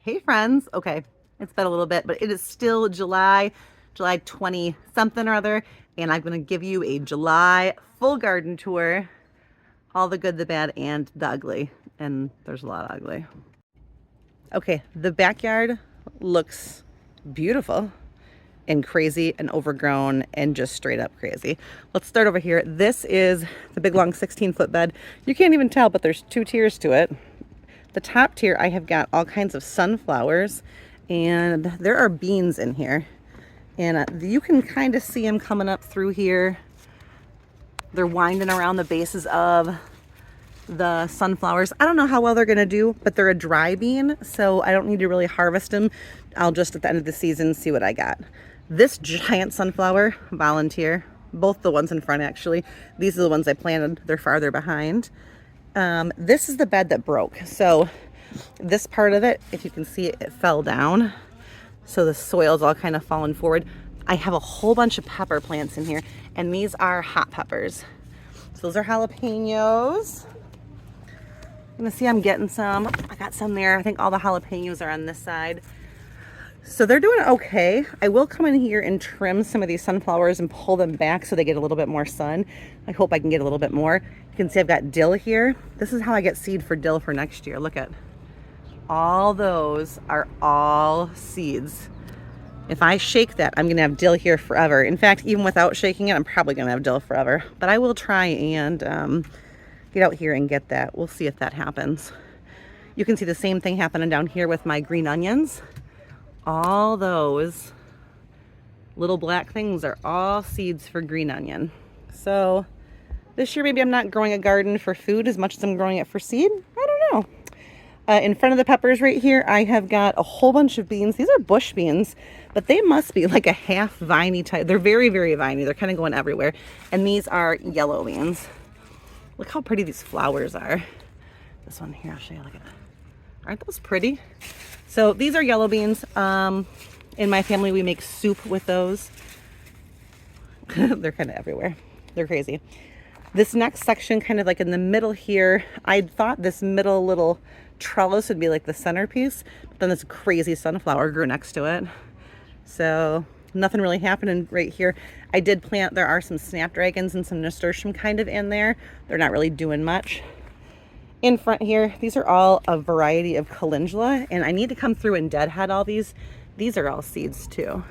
Hey friends. Okay, it's been a little bit, but it is still July 20 something or other, and I'm gonna give you a July full garden tour. All the good, the bad, and the ugly. And there's a lot of ugly. Okay, the backyard looks beautiful and crazy and overgrown and just straight up crazy. Let's start over here. This is the big long 16-foot bed. You can't even tell, but there's two tiers to it. The top tier, I have got all kinds of sunflowers, and there are beans in here. And you can kind of see them coming up through here. They're winding around the bases of the sunflowers. I don't know how well they're gonna do, but they're a dry bean, so I don't need to really harvest them. I'll just at the end of the season see what I got. This giant sunflower, volunteer, both the ones in front actually. These are the ones I planted, they're farther behind. This is the bed that broke. So this part of it, if you can see it, it fell down. So the soil's all kind of fallen forward. I have a whole bunch of pepper plants in here, and these are hot peppers. So those are jalapenos. I'm gonna see I'm getting some. I got some there. I think all the jalapenos are on this side. So they're doing okay. I will come in here and trim some of these sunflowers and pull them back so they get a little bit more sun. I hope I can get a little bit more. You can see I've got dill here. This is how I get seed for dill for next year. Look at all those are all seeds. If I shake that, I'm gonna have dill here forever. In fact, even without shaking it, I'm probably gonna have dill forever. But I will try and get out here and get that. We'll see if that happens. You can see the same thing happening down here with my green onions. All those little black things are all seeds for green onion. So this year maybe I'm not growing a garden for food as much as I'm growing it for seed. I don't know. In front of the peppers right here, I have got a whole bunch of beans. These are bush beans, but they must be like a half viney type. They're very, very viney. They're kind of going everywhere. And these are yellow beans. Look how pretty these flowers are. This one here, I'll show you. Look at that. Aren't those pretty? So these are yellow beans. In my family, we make soup with those. They're kind of everywhere. They're crazy. This next section, kind of like in the middle here, I thought this middle little trellis would be like the centerpiece, but then this crazy sunflower grew next to it. So nothing really happening right here. I did plant, there are some snapdragons and some nasturtium kind of in there. They're not really doing much. In front here, these are all a variety of calendula, and I need to come through and deadhead all these. These are all seeds too.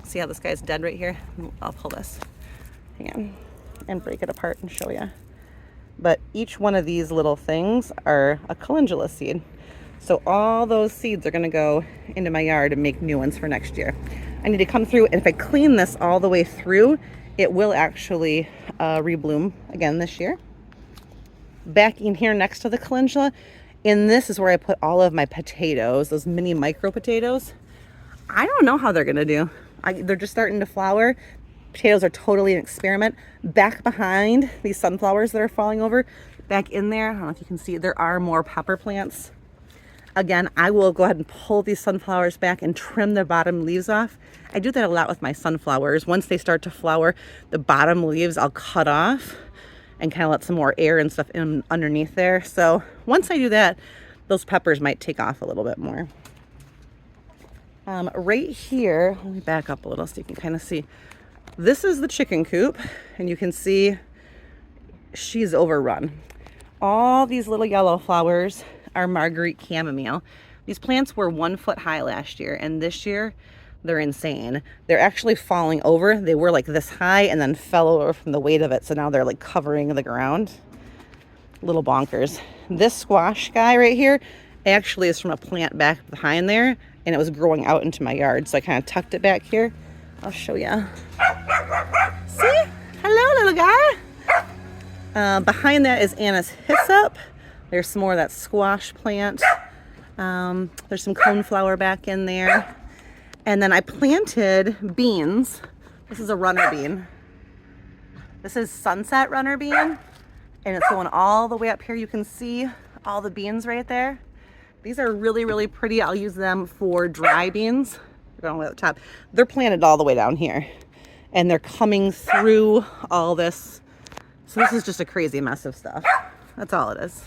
See how this guy's dead right here? I'll pull this, hang on, and break it apart and show you. But each one of these little things are a calendula seed. So all those seeds are gonna go into my yard and make new ones for next year. I need to come through, and if I clean this all the way through, it will actually rebloom again this year. Back in here next to the calendula, and this is where I put all of my potatoes, those mini micro potatoes. I don't know how they're gonna do. They're just starting to flower. Potatoes are totally an experiment. Back behind these sunflowers that are falling over, back in there, I don't know if you can see, there are more pepper plants. Again, I will go ahead and pull these sunflowers back and trim the bottom leaves off. I do that a lot with my sunflowers. Once they start to flower, the bottom leaves I'll cut off and kind of let some more air and stuff in underneath there. So once I do that, those peppers might take off a little bit more. Right here, let me back up a little so you can kind of see. This is the chicken coop, and you can see she's overrun. All these little yellow flowers are Marguerite chamomile. These plants were 1 foot high last year, and this year they're insane. They're actually falling over. They were like this high and then fell over from the weight of it, so now they're like covering the ground. Little bonkers. This squash guy right here actually is from a plant back behind there, and it was growing out into my yard, so I kind of tucked it back here. I'll show you. See? Hello, little guy. Behind that is Anna's hyssop. There's some more of that squash plant. There's some coneflower back in there. And then I planted beans. This is a runner bean. This is sunset runner bean. And it's going all the way up here. You can see all the beans right there. These are really, really pretty. I'll use them for dry beans. They're going way up the top. They're planted all the way down here. And they're coming through all this. So this is just a crazy mess of stuff. That's all it is.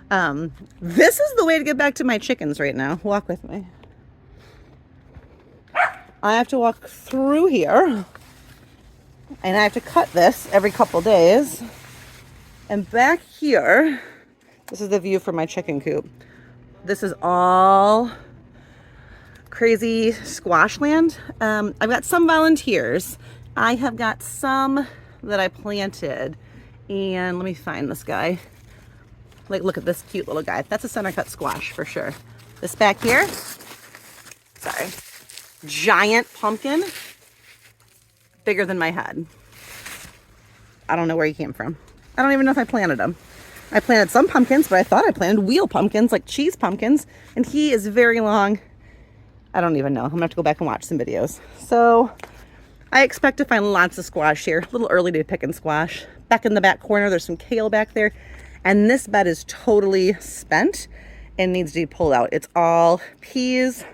This is the way to get back to my chickens right now. Walk with me. I have to walk through here, and I have to cut this every couple days. And back here, this is the view from my chicken coop. This is all crazy squash land. I've got some volunteers. I have got some that I planted. And let me find this guy. Like, look at this cute little guy. That's a center cut squash for sure. This back here, sorry, giant pumpkin, bigger than my head. I don't know where he came from. I don't even know if I planted him. I planted some pumpkins, but I thought I planted wheel pumpkins, like cheese pumpkins, and he is very long. I don't even know. I'm gonna have to go back and watch some videos. So I expect to find lots of squash here. A little early to pick and squash. Back in the back corner, there's some kale back there. And this bed is totally spent and needs to be pulled out. It's all peas.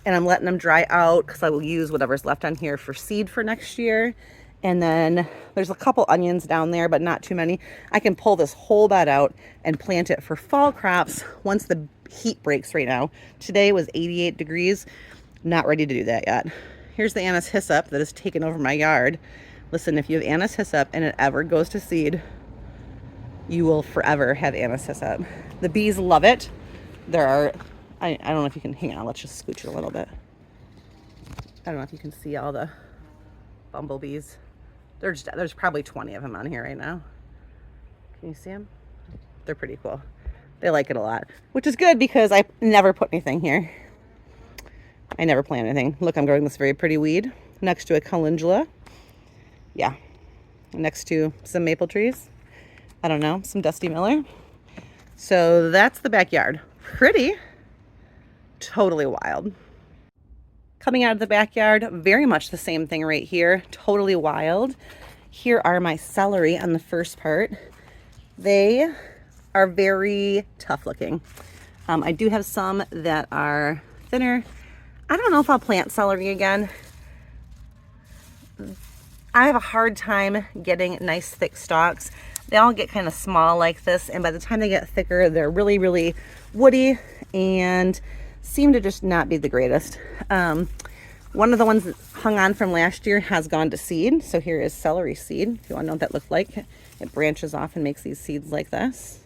And I'm letting them dry out because I will use whatever's left on here for seed for next year. And then there's a couple onions down there, but not too many. I can pull this whole bed out and plant it for fall crops once the heat breaks right now. Today was 88 degrees. Not ready to do that yet. Here's the anise hyssop that has taken over my yard. Listen, if you have anise hyssop and it ever goes to seed, you will forever have anise hyssop. The bees love it. There are, I don't know if you can, hang on, let's just scooch it a little bit. I don't know if you can see all the bumblebees. There's probably 20 of them on here right now. Can you see them? They're pretty cool. They like it a lot, which is good because I never put anything here. I never plant anything. Look, I'm growing this very pretty weed next to a calendula. Yeah, next to some maple trees. I don't know, some Dusty Miller. So that's the backyard. Pretty, totally wild. Coming out of the backyard, very much the same thing right here, totally wild. Here are my celery on the first part. They are very tough looking. I do have some that are thinner. I don't know if I'll plant celery again. I have a hard time getting nice thick stalks. They all get kind of small like this, and by the time they get thicker, they're really, really woody and seem to just not be the greatest. One of the ones that hung on from last year has gone to seed. So here is celery seed. If you want to know what that looked like, it branches off and makes these seeds like this,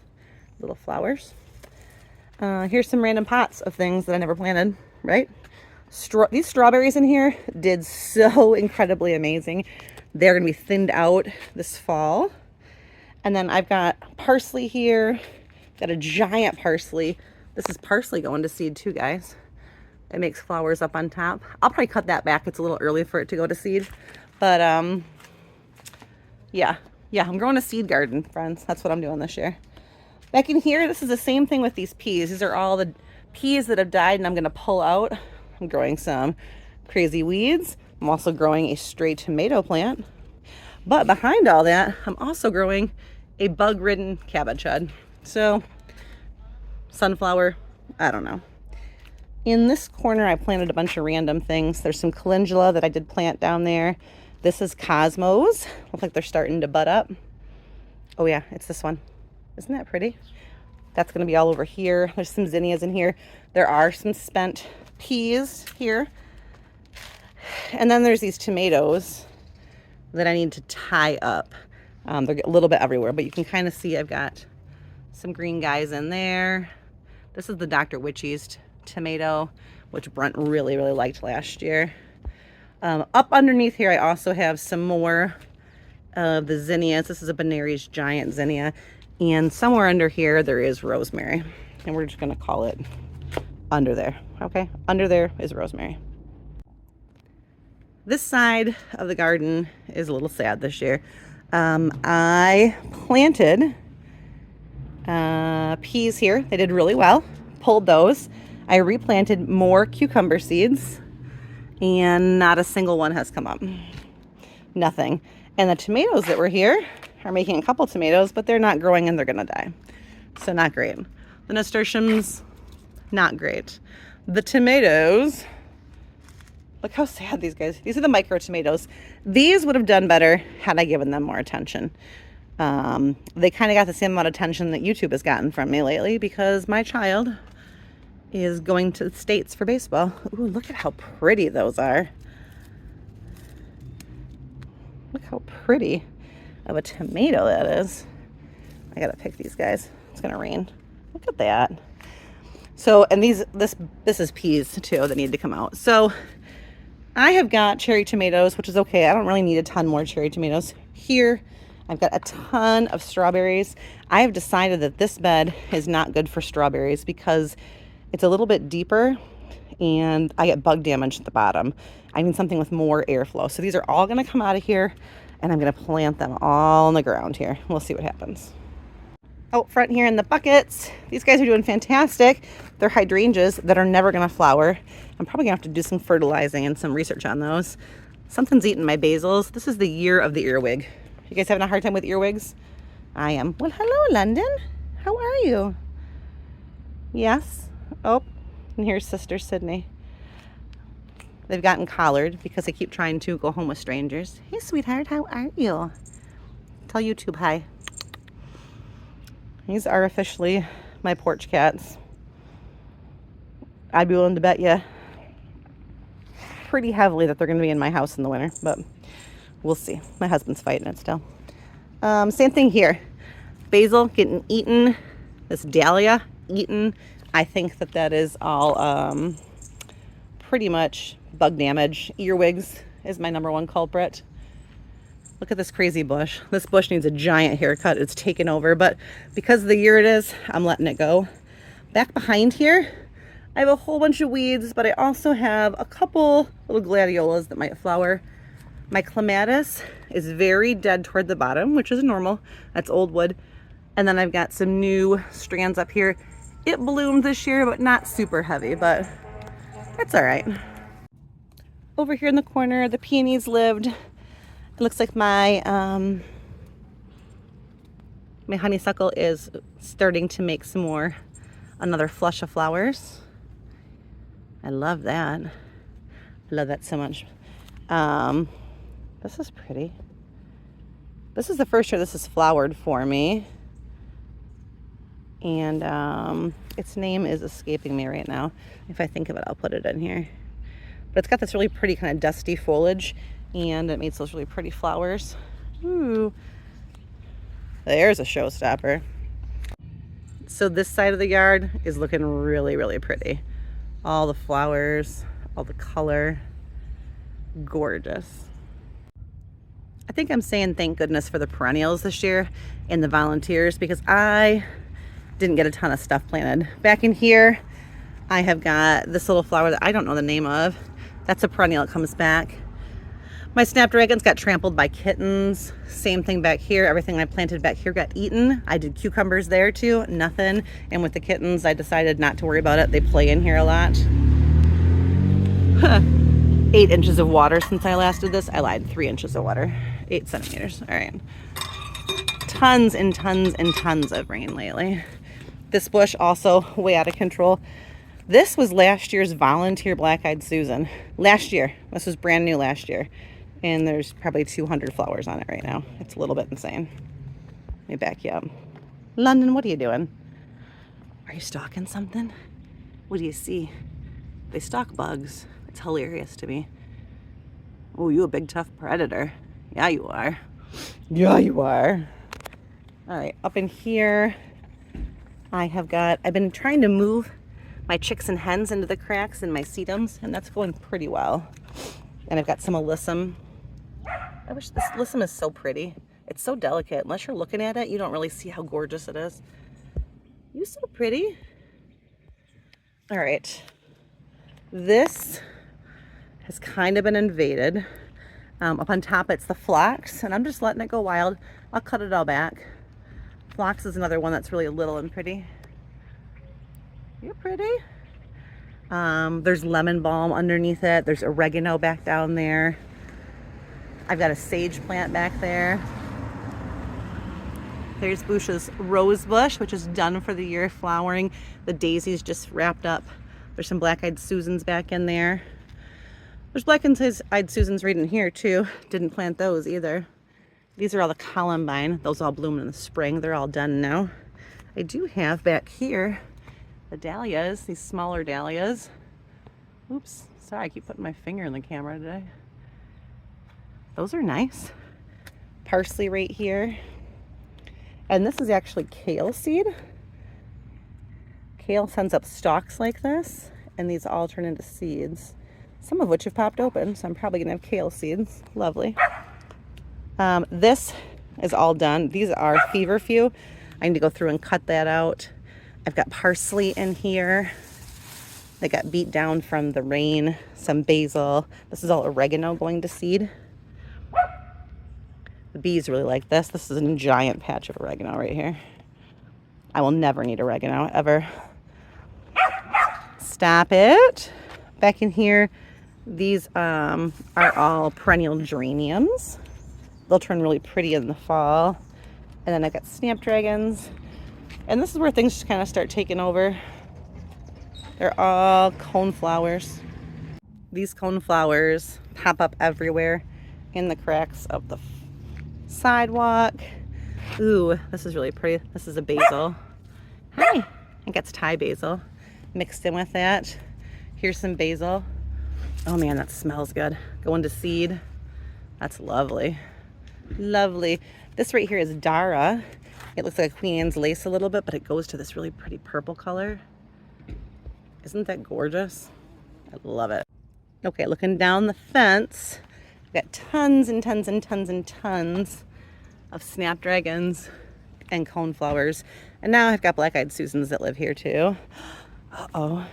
little flowers. Here's some random pots of things that I never planted, right? These strawberries in here did so incredibly amazing. They're going to be thinned out this fall. And then I've got parsley here. Got a giant parsley. This is parsley going to seed too, guys. It makes flowers up on top. I'll probably cut that back. It's a little early for it to go to seed. But yeah, I'm growing a seed garden, friends. That's what I'm doing this year. Back in here, this is the same thing with these peas. These are all the peas that have died and I'm gonna pull out. I'm growing some crazy weeds. I'm also growing a stray tomato plant. But behind all that, I'm also growing a bug-ridden cabbage head. So, sunflower, I don't know. In this corner, I planted a bunch of random things. There's some calendula that I did plant down there. This is cosmos. Look like they're starting to bud up. Oh yeah, it's this one. Isn't that pretty? That's gonna be all over here. There's some zinnias in here. There are some spent peas here. And then there's these tomatoes that I need to tie up. They're a little bit everywhere, but you can kind of see I've got some green guys in there. This is the Dr. Witchy's tomato, which Brent really, really liked last year. Up underneath here, I also have some more of the zinnias. This is a Benary's giant zinnia. And somewhere under here, there is rosemary. And we're just gonna call it under there, okay? Under there is rosemary. This side of the garden is a little sad this year. I planted peas here. They did really well. Pulled those. I replanted more cucumber seeds and not a single one has come up. Nothing. And the tomatoes that were here are making a couple tomatoes, but they're not growing and they're gonna die. So not great. The nasturtiums, not great. The tomatoes, look how sad these guys. These are the micro tomatoes. These would have done better had I given them more attention. They kind of got the same amount of attention that YouTube has gotten from me lately because my child is going to the States for baseball. Ooh, look at how pretty those are. Look how pretty of a tomato that is. I gotta pick these guys. It's gonna rain. Look at that. So, and this is peas too that need to come out. So I have got cherry tomatoes, which is okay. I don't really need a ton more cherry tomatoes. Here, I've got a ton of strawberries. I have decided that this bed is not good for strawberries because it's a little bit deeper and I get bug damage at the bottom. I need something with more airflow. So these are all gonna come out of here and I'm gonna plant them all on the ground here. We'll see what happens. Out front here in the buckets, these guys are doing fantastic. They're hydrangeas that are never gonna flower. I'm probably gonna have to do some fertilizing and some research on those. Something's eating my basils. This is the year of the earwig. You guys having a hard time with earwigs? I am. Well, hello, London. How are you? Yes. Oh, and here's Sister Sydney. They've gotten collared because they keep trying to go home with strangers. Hey, sweetheart, how are you? Tell YouTube hi. These are officially my porch cats. I'd be willing to bet you pretty heavily that they're going to be in my house in the winter, but we'll see. My husband's fighting it still. Same thing here. Basil getting eaten. This dahlia eaten. I think that is all pretty much bug damage. Earwigs is my number one culprit. Look at this crazy bush. This bush needs a giant haircut. It's taken over, but because of the year it is, I'm letting it go. Back behind here, I have a whole bunch of weeds, but I also have a couple little gladiolas that might flower. My clematis is very dead toward the bottom, which is normal. That's old wood. And then I've got some new strands up here. It bloomed this year, but not super heavy, but that's all right. Over here in the corner, the peonies lived. It looks like my my honeysuckle is starting to make some more, another flush of flowers. I love that. I love that so much. This is pretty. This is the first year this is flowered for me. And its name is escaping me right now. If I think of it, I'll put it in here. But it's got this really pretty kind of dusty foliage. And it makes those really pretty flowers. Ooh, there's a showstopper. So this side of the yard is looking really, really pretty. All the flowers, all the color, gorgeous. I think I'm saying thank goodness for the perennials this year and the volunteers because I didn't get a ton of stuff planted. Back in here, I have got this little flower that I don't know the name of. That's a perennial that comes back. My snapdragons got trampled by kittens. Same thing back here. Everything I planted back here got eaten. I did cucumbers there too, nothing. And with the kittens, I decided not to worry about it. They play in here a lot. 8 inches of water since I last did this. I lied, 3 inches of water. 8 centimeters, all right. Tons and tons and tons of rain lately. This bush also way out of control. This was last year's volunteer black-eyed Susan. Last year, this was brand new last year. And there's probably 200 flowers on it right now. It's a little bit insane. Let me back you up. London, what are you doing? Are you stalking something? What do you see? They stalk bugs. It's hilarious to me. Oh, you a big tough predator. Yeah, you are. Yeah, you are. All right, up in here, I've been trying to move my chicks and hens into the cracks in my sedums, and that's going pretty well. And I've got some alyssum. I wish this alyssum is so pretty. It's so delicate. Unless you're looking at it, you don't really see how gorgeous it is. You're so pretty. All right. This has kind of been invaded. Up on top, it's the phlox, and I'm just letting it go wild. I'll cut it all back. Phlox is another one that's really little and pretty. You're pretty. There's lemon balm underneath it. There's oregano back down there. I've got a sage plant back there. There's Bush's rose bush, which is done for the year flowering. The daisies just wrapped up. There's some black-eyed Susans back in there. There's black-eyed Susans right in here too. Didn't plant those either. These are all the columbine. Those all bloom in the spring. They're all done now. I do have back here the dahlias, these smaller dahlias. Oops, sorry, I keep putting my finger in the camera today. Those are nice. Parsley right here. And this is actually kale seed. Kale sends up stalks like this, and these all turn into seeds, some of which have popped open, so I'm probably gonna have kale seeds. Lovely. This is all done. These are feverfew. I need to go through and cut that out. I've got parsley in here. They got beat down from the rain. Some basil. This is all oregano going to seed. The bees really like this. This is a giant patch of oregano right here. I will never need oregano, ever. Stop it. Back in here, these are all perennial geraniums. They'll turn really pretty in the fall. And then I got snapdragons. And this is where things just kind of start taking over. They're all coneflowers. These coneflowers pop up everywhere in the cracks of the sidewalk. Ooh, this is really pretty. This is a basil. Hi. I think it's Thai basil mixed in with that. Here's some basil. Oh man, that smells good. Going to seed. That's lovely. Lovely. This right here is Dara. It looks like a Queen Anne's lace a little bit, but it goes to this really pretty purple color. Isn't that gorgeous? I love it. Okay, looking down the fence, I've got tons and tons and tons and tons of snapdragons and coneflowers. And now I've got black-eyed Susans that live here too. Uh-oh.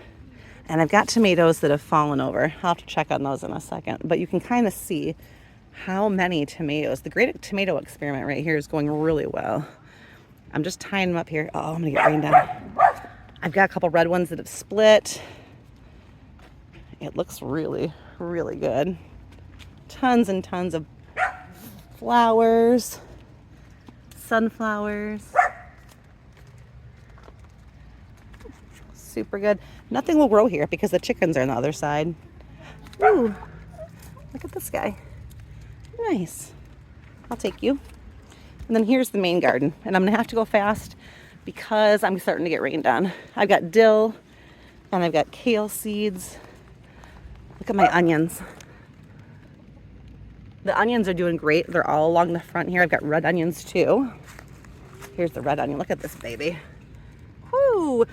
And I've got tomatoes that have fallen over. I'll have to check on those in a second. But you can kind of see how many tomatoes. The great tomato experiment right here is going really well. I'm just tying them up here. Oh, I'm gonna get rained on. I've got a couple red ones that have split. It looks really, really good. Tons and tons of flowers, sunflowers. Super good. Nothing will grow here because the chickens are on the other side. Ooh, look at this guy. Nice. I'll take you. And then here's the main garden. And I'm gonna have to go fast because I'm starting to get rained on. I've got dill and I've got kale seeds. Look at my onions. The onions are doing great. They're all along the front here. I've got red onions too. Here's the red onion. Look at this baby. Woo!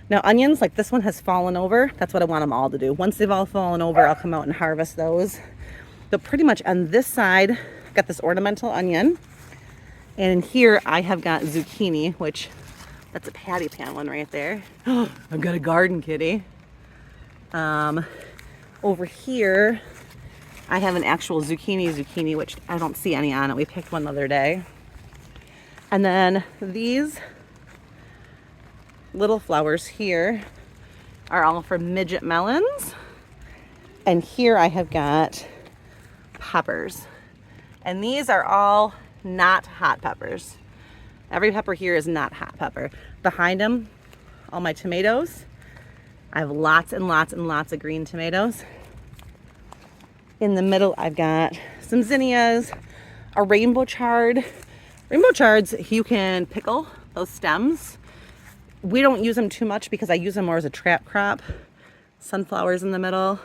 Now onions, like this one has fallen over. That's what I want them all to do. Once they've all fallen over, I'll come out and harvest those. But pretty much on this side, I've got this ornamental onion. And in here, I have got zucchini, which that's a patty pan one right there. Oh, I've got a garden kitty. Over here, I have an actual zucchini, which I don't see any on it. We picked one the other day. And then these little flowers here are all for midget melons. And here I have got peppers. And these are all not hot peppers. Every pepper here is not hot pepper. Behind them, all my tomatoes. I have lots and lots and lots of green tomatoes. In the middle, I've got some zinnias, a rainbow chard. Rainbow chards, you can pickle those stems. We don't use them too much because I use them more as a trap crop. Sunflowers in the middle.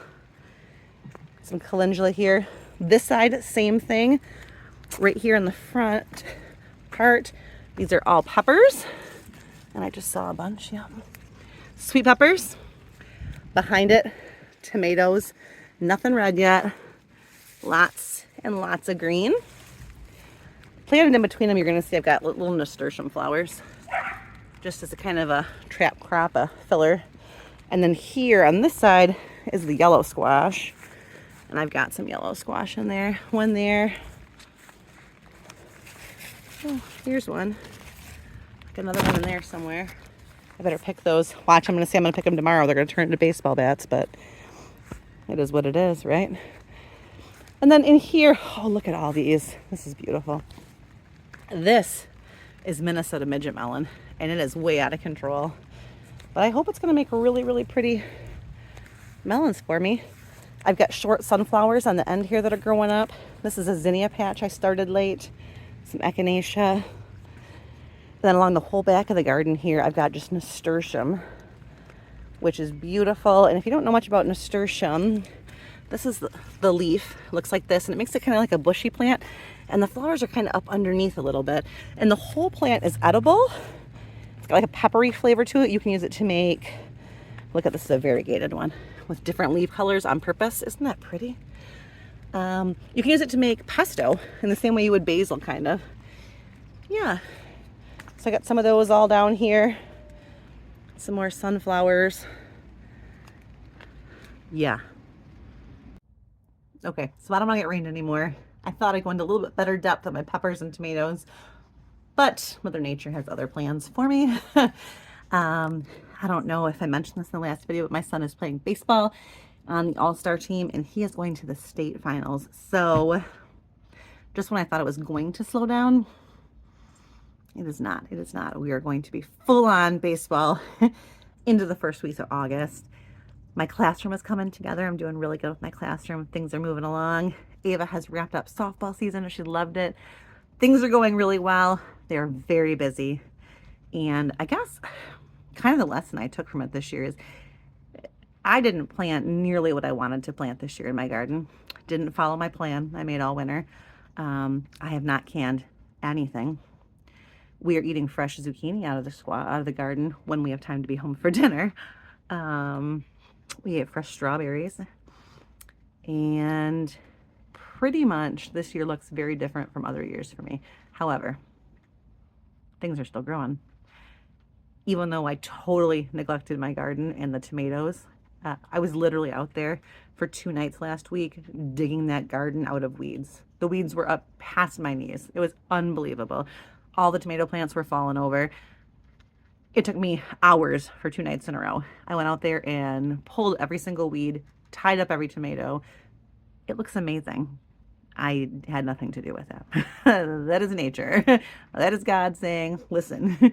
Some calendula here. This side, same thing. Right here in the front part, these are all peppers. And I just saw a bunch, yeah. Sweet peppers. Behind it, tomatoes. Nothing red yet. Lots and lots of green. Planted in between them, you're gonna see I've got little nasturtium flowers. Just as a kind of a trap crop, a filler. And then here on this side is the yellow squash. And I've got some yellow squash in there. One there. Oh, here's one. Got another one in there somewhere. I better pick those. Watch, I'm going to say I'm going to pick them tomorrow. They're going to turn into baseball bats, but it is what it is, right? And then in here, oh, look at all these. This is beautiful. This is Minnesota midget melon, and it is way out of control. But I hope it's going to make really, really pretty melons for me. I've got short sunflowers on the end here that are growing up. This is a zinnia patch I started late. some echinacea. Then along the whole back of the garden here, I've got just nasturtium, which is beautiful. And if you don't know much about nasturtium, this is the leaf. It looks like this, and it makes it kind of like a bushy plant. And the flowers are kind of up underneath a little bit. And the whole plant is edible. It's got like a peppery flavor to it. You can use it to make, look at this, is a variegated one with different leaf colors on purpose. Isn't that pretty? You can use it to make pesto in the same way you would basil, kind of. Yeah. So I got some of those all down here. Some more sunflowers. Yeah. Okay, so I don't want to get rained anymore. I thought I'd go into a little bit better depth of my peppers and tomatoes, but Mother Nature has other plans for me. I don't know if I mentioned this in the last video, but my son is playing baseball on the all-star team, and he is going to the state finals. So just when I thought it was going to slow down, it is not. It is not. We are going to be full-on baseball into the first week of August. My classroom is coming together. I'm doing really good with my classroom. Things are moving along. Ava has wrapped up softball season and she loved it. Things are going really well. They're very busy. And I guess kind of the lesson I took from it this year is I didn't plant nearly what I wanted to plant this year in my garden. Didn't follow my plan I made all winter. I have not canned anything. We are eating fresh zucchini out of the garden when we have time to be home for dinner. We ate fresh strawberries, and pretty much this year looks very different from other years for me. However, things are still growing. Even though I totally neglected my garden and the tomatoes, I was literally out there for 2 nights last week digging that garden out of weeds. The weeds were up past my knees. It was unbelievable. All the tomato plants were falling over. It took me hours for 2 nights in a row. I went out there and pulled every single weed, tied up every tomato. It looks amazing. I had nothing to do with it. That is nature. That is God saying, listen,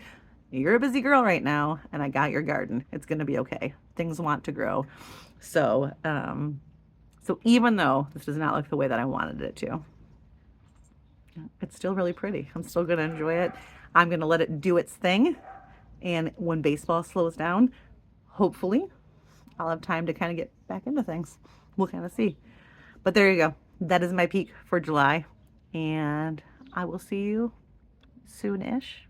you're a busy girl right now, and I got your garden. It's going to be okay. Things want to grow. So, so even though this does not look the way that I wanted it to, it's still really pretty. I'm still going to enjoy it. I'm going to let it do its thing. And when baseball slows down, hopefully I'll have time to kind of get back into things. We'll kind of see. But there you go. That is my peak for July. And I will see you soon-ish.